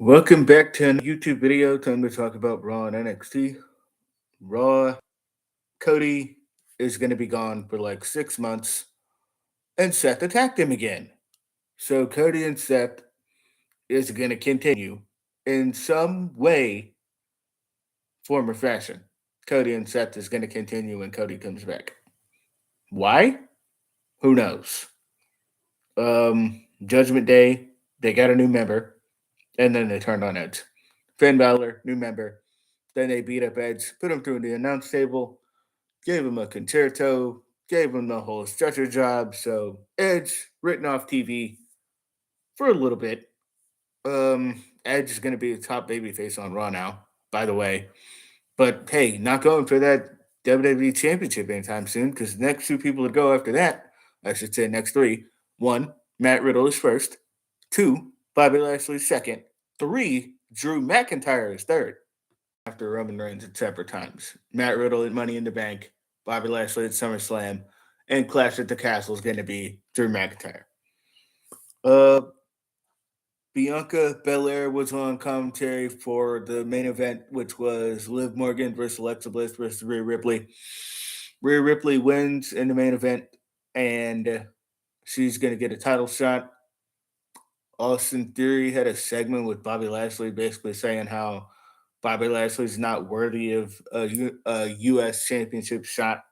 Welcome back to a YouTube video. Time to talk about Raw and NXT. Raw, Cody is going to be gone for like 6 months, and Seth attacked him again. So Cody and Seth is going to continue in some way, form, or fashion. Cody and Seth is going to continue when Cody comes back. Why? Who knows? Judgment Day, they got a new member, and then they turned on Edge. Finn Balor, new member. Then they beat up Edge, put him through the announce table, gave him a concerto, gave him the whole stretcher job. So Edge written off TV for a little bit. Edge is going to be the top babyface on Raw now, by the way. But hey, not going for that WWE Championship anytime soon because the next two people to go after that, I should say next three. One, Matt Riddle is first. Two, Bobby Lashley is second. Three, Drew McIntyre is third. After Roman Reigns at separate times. Matt Riddle at Money in the Bank, Bobby Lashley at SummerSlam, and Clash at the Castle is going to be Drew McIntyre. Uh, Bianca Belair was on commentary for the main event, which was Liv Morgan versus Alexa Bliss versus Rhea Ripley. Rhea Ripley wins in the main event, and she's going to get a title shot. Austin Theory had a segment with Bobby Lashley basically saying how Bobby Lashley's not worthy of a U.S. championship shot,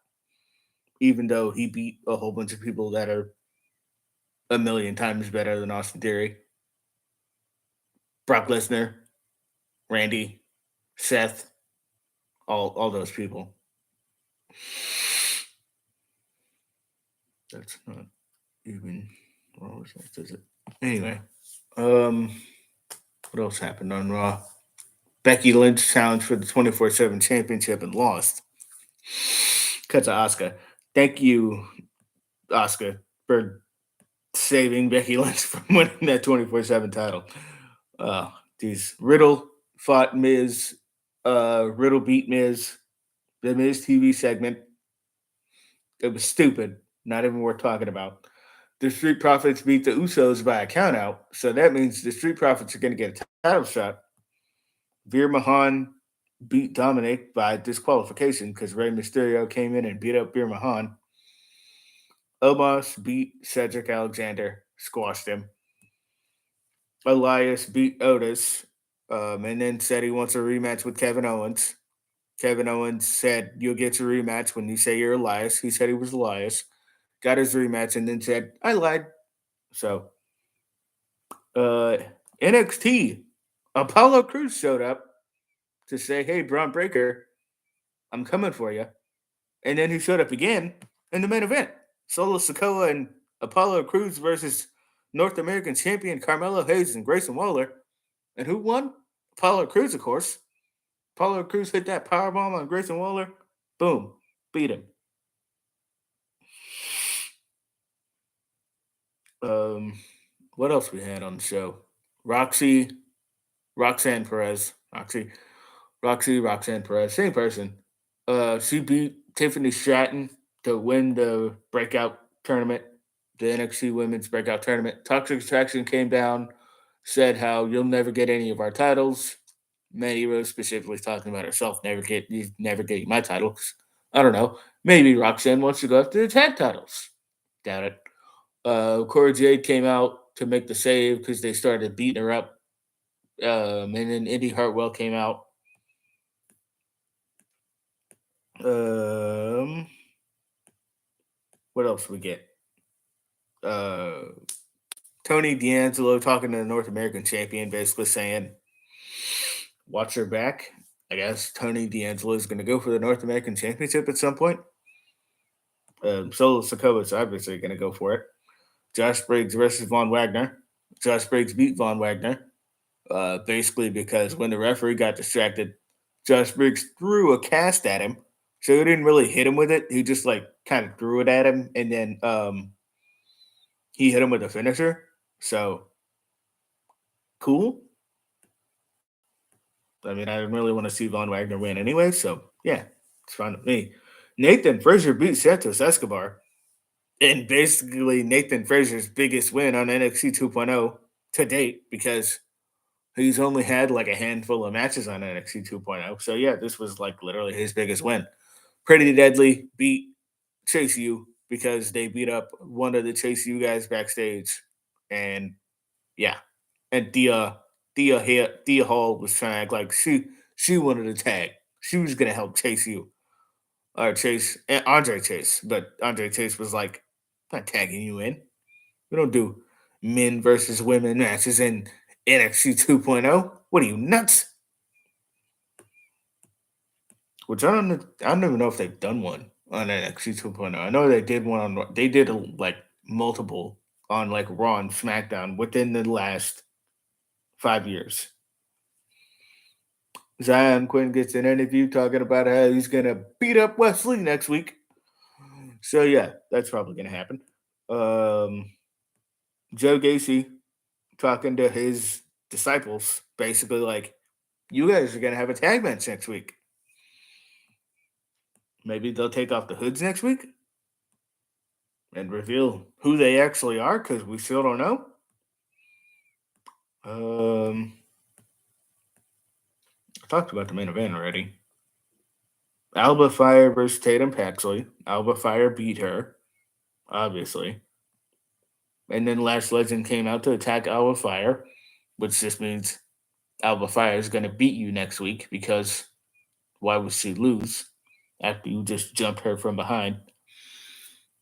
even though he beat a whole bunch of people that are a million times better than Austin Theory. Brock Lesnar, Randy, Seth, all those people. That's not even Raw, is it? Anyway, what else happened on Raw? Becky Lynch challenged for the 24/7 championship and lost. Cut to Asuka. Thank you, Asuka, for saving Becky Lynch from winning that 24/7 title. These Riddle fought Miz. Riddle beat Miz. The Miz TV segment. It was stupid. Not even worth talking about. The Street Profits beat the Usos by a countout. So that means the Street Profits are going to get a title shot. Veer Mahan beat Dominic by disqualification because Rey Mysterio came in and beat up Veer Mahan. Omos beat Cedric Alexander, squashed him. Elias beat Otis, and then said he wants a rematch with Kevin Owens. Kevin Owens said, "You'll get your rematch when you say you're Elias." He said he was Elias. Got his rematch and then said, "I lied." So, uh, NXT, Apollo Crews showed up to say, "Hey, Braun Breaker, I'm coming for you." And then he showed up again in the main event. Solo Sikoa and Apollo Crews versus North American champion Carmelo Hayes and Grayson Waller. And who won? Apollo Crews, of course. Apollo Crews hit that powerbomb on Grayson Waller. Boom. Beat him. What else we had on the show? Roxanne Perez. Roxanne Perez. Same person. She beat Tiffany Stratton to win the breakout tournament, the NXT Women's Breakout Tournament. Toxic Attraction came down, said how you'll never get any of our titles. Mandy Rose specifically talking about herself, you never get my titles. I don't know. Maybe Roxanne wants to go after the tag titles. Doubt it. Cora Jade came out to make the save because they started beating her up. And then Indy Hartwell came out. What else we get? Tony D'Angelo talking to the North American champion, basically saying, "Watch your back." I guess Tony D'Angelo is going to go for the North American Championship at some point. Solo Sikoa is obviously going to go for it. Josh Briggs versus Von Wagner. Josh Briggs beat Von Wagner, basically because when the referee got distracted, Josh Briggs threw a cast at him. So he didn't really hit him with it. He just like kind of threw it at him, and then he hit him with a finisher. So cool. I mean, I didn't really want to see Von Wagner win anyway, so yeah, it's fine with me. Nathan Frazier beat Santos Escobar, and basically Nathan Frazier's biggest win on NXT 2.0 to date because He's only had like a handful of matches on NXT 2.0. So yeah, this was like literally his biggest win. Pretty Deadly beat Chase U because they beat up one of the Chase U guys backstage, and yeah, and Thea Hall was trying to act like she wanted to tag. She was gonna help Chase U or Chase and Andre Chase, but Andre Chase was like, "I'm not tagging you in. We don't do men versus women matches in NXT 2.0. What are you nuts?" Which I don't even know if they've done one on NXT 2.0. I know they did one on they did like multiple on like Raw and SmackDown within the last 5 years. Zion Quinn gets an interview talking about how he's gonna beat up Wesley next week. So yeah, that's probably gonna happen. Um, Joe Gacy talking to his disciples, basically like, "You guys are gonna have a tag match next week. Maybe they'll take off the hoods next week and reveal who they actually are because we still don't know." I talked about the main event already. Alba Fire versus Tatum Paxley. Alba Fire beat her, obviously. And then Last Legend came out to attack Alba Fire, which just means Alba Fire is going to beat you next week because why would she lose after you just jumped her from behind?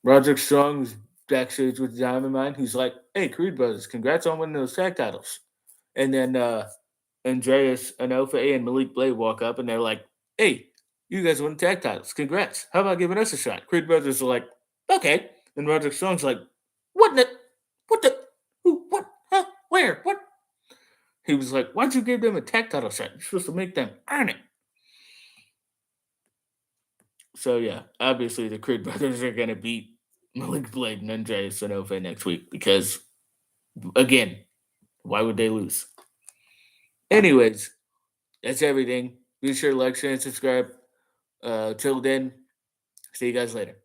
Roderick Strong was backstage with Diamond Mine. He's like, "Hey, Creed Brothers, congrats on winning those tag titles." And then Andreas Anofa and Malik Blade walk up and they're like, "Hey, you guys won tag titles. Congrats. How about giving us a shot?" Creed Brothers are like, "Okay." And Roderick Strong's like, "What the? What the? Who? What? Huh? Where? What?" He was like, "Why'd you give them a tag title shot? You're supposed to make them earn it." So yeah, obviously the Creed Brothers are gonna beat Malik Blade and Andreas Anofa next week because again, why would they lose? Anyways, that's everything. Be sure to like, share, and subscribe. Till then, see you guys later.